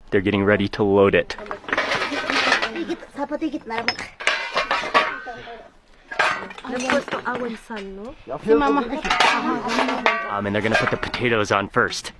they're getting ready to load it. And they're gonna put the potatoes on first.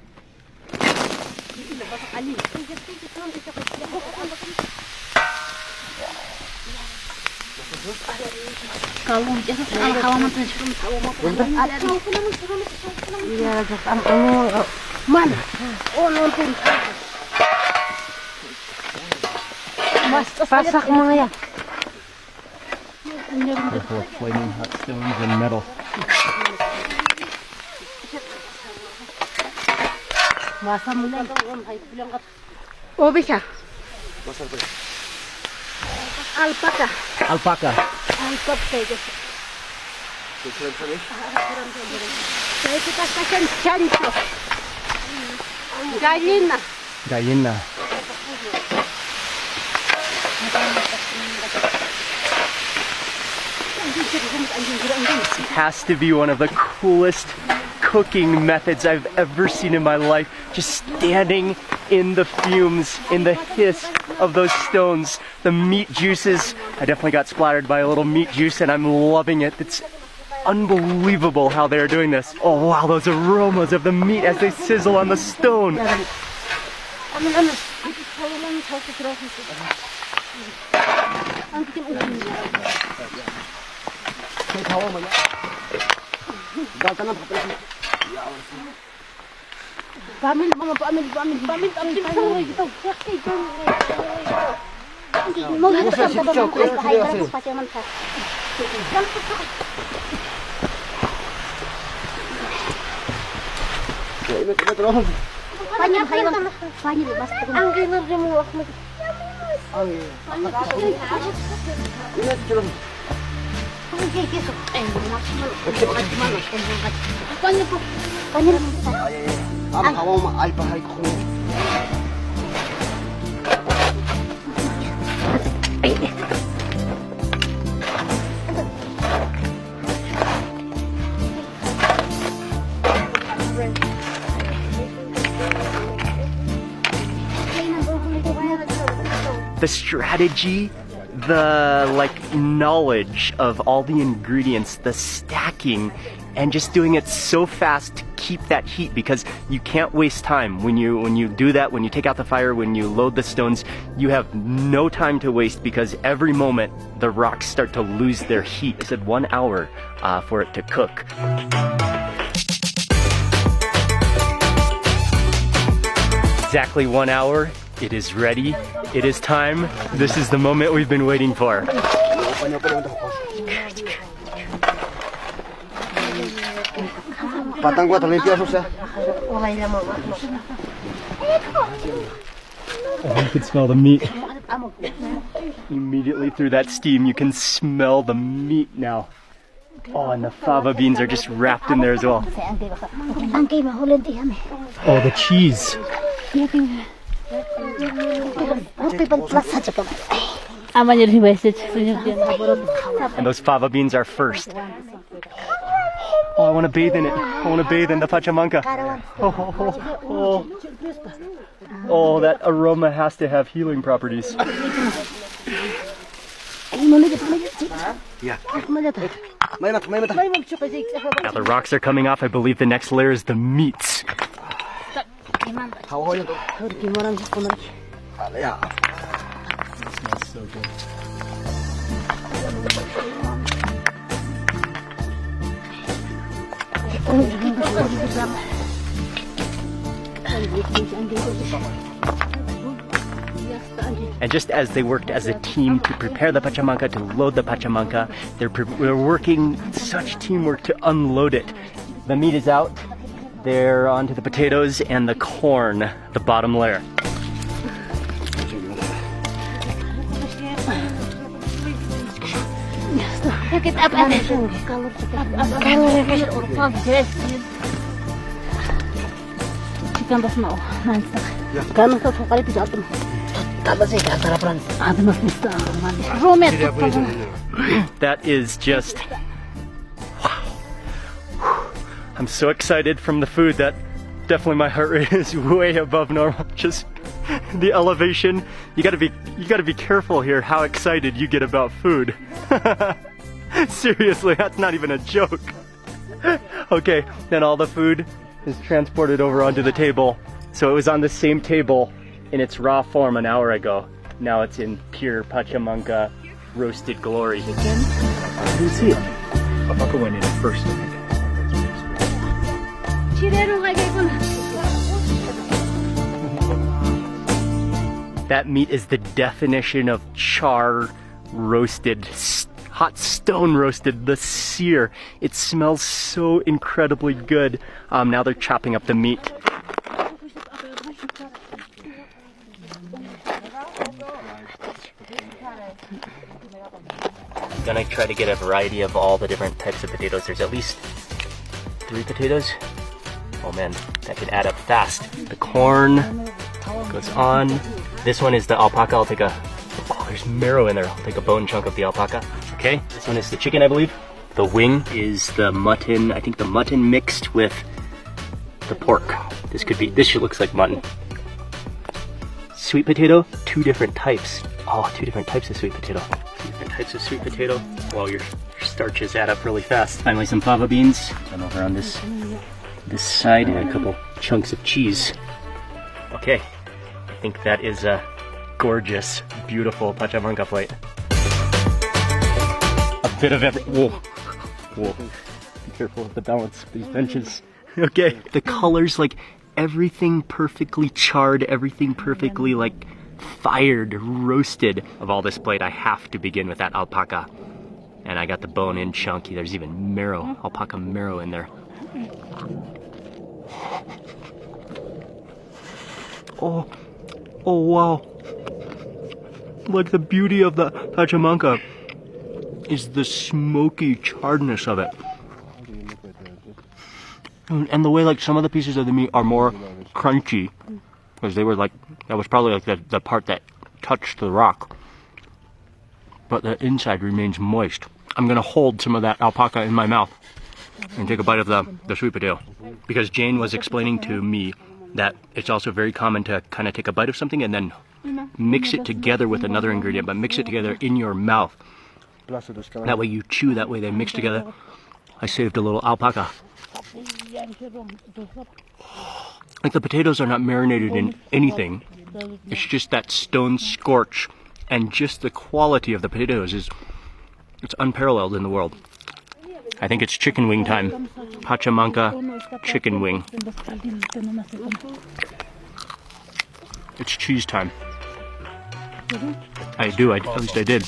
Careful of flaming hot stones and metal. Alpaca. Alpaca. Gallina. Gallina. Has to be one of the coolest cooking methods I've ever seen in my life. Just standing in the fumes, in the hiss of those stones, the meat juices. I definitely got splattered by a little meat juice and I'm loving it. It's unbelievable how they're doing this. Oh wow, those aromas of the meat as they sizzle on the stone. The strategy, the knowledge of all the ingredients, the stacking, and just doing it so fast to keep that heat, because you can't waste time when you do that. When you take out the fire, when you load the stones, you have no time to waste, because every moment the rocks start to lose their heat. I said 1 hour for it to cook. Exactly 1 hour. It is ready. It is time. This is the moment we've been waiting for. Oh, you can smell the meat. Immediately through that steam, you can smell the meat now. Oh, and the fava beans are just wrapped in there as well. Oh, the cheese. And those fava beans are first. Oh, I want to bathe in it. I want to bathe in the pachamanca. Oh, that aroma has to have healing properties. Yeah. Now the rocks are coming off. I believe the next layer is the meats. How are you? It smells so good. And just as they worked as a team to prepare the pachamanca, to load the pachamanca, they're working such teamwork to unload it. The meat is out. They're onto the potatoes and the corn, the bottom layer. That is just wow. I'm so excited from the food that definitely my heart rate is way above normal. Just The elevation, you gotta be careful here how excited you get about food. Seriously, that's not even a joke. Okay, then all the food is transported over onto the table. So it was on the same table in its raw form an hour ago. Now it's in pure Pachamanca roasted glory. I didn't see it. Alpaca went in first, I think. That meat is the definition of char roasted, hot stone roasted, the sear. It smells so incredibly good. Now they're chopping up the meat. I'm gonna try to get a variety of all the different types of potatoes. There's at least 3 potatoes. Oh man, that can add up fast. The corn goes on. This one is the alpaca. I'll take a, oh, there's marrow in there. I'll take a bone chunk of the alpaca. Okay, this one is the chicken, I believe. The wing is the mutton. I think the mutton mixed with the pork. This looks like mutton. Sweet potato, 2 different types. Oh, 2 different types of sweet potato. 2 different types of sweet potato. Well, your starches add up really fast. Finally, some fava beans. And over on this side, and a couple chunks of cheese. Okay, I think that is a gorgeous, beautiful Pachamanca plate. A bit of every. Whoa, whoa! Be careful with the balance of these benches. Okay, the colors, like everything perfectly charred, everything perfectly like fired, roasted. Of all this plate, I have to begin with that alpaca. And I got the bone-in chunky. There's even marrow, alpaca marrow in there. Oh, oh wow. Like the beauty of the Pachamanca is the smoky charredness of it. And the way like some of the pieces of the meat are more crunchy, because they were like, that was probably like the part that touched the rock. But the inside remains moist. I'm gonna hold some of that alpaca in my mouth and take a bite of the sweet potato. Because Jane was explaining to me that it's also very common to kind of take a bite of something and then mix it together with another ingredient, but mix it together in your mouth. That way you chew, that way they mix together. I saved a little alpaca. Like the potatoes are not marinated in anything. It's just that stone scorch, and just the quality of the potatoes it's unparalleled in the world. I think it's chicken wing time. Pachamanca chicken wing. It's cheese time. I do, at least I did.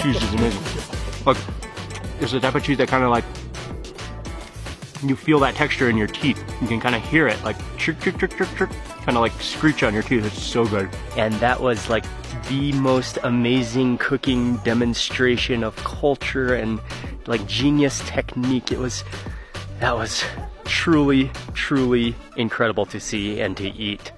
Cheese is amazing. Look, it's the type of cheese that kind of like, you feel that texture in your teeth. You can kind of hear it, like chirk, chirk, chirk, chirk, chirk, kind of like screech on your teeth. It's so good. And that was like the most amazing cooking demonstration of culture and like genius technique. That was truly, truly incredible to see and to eat.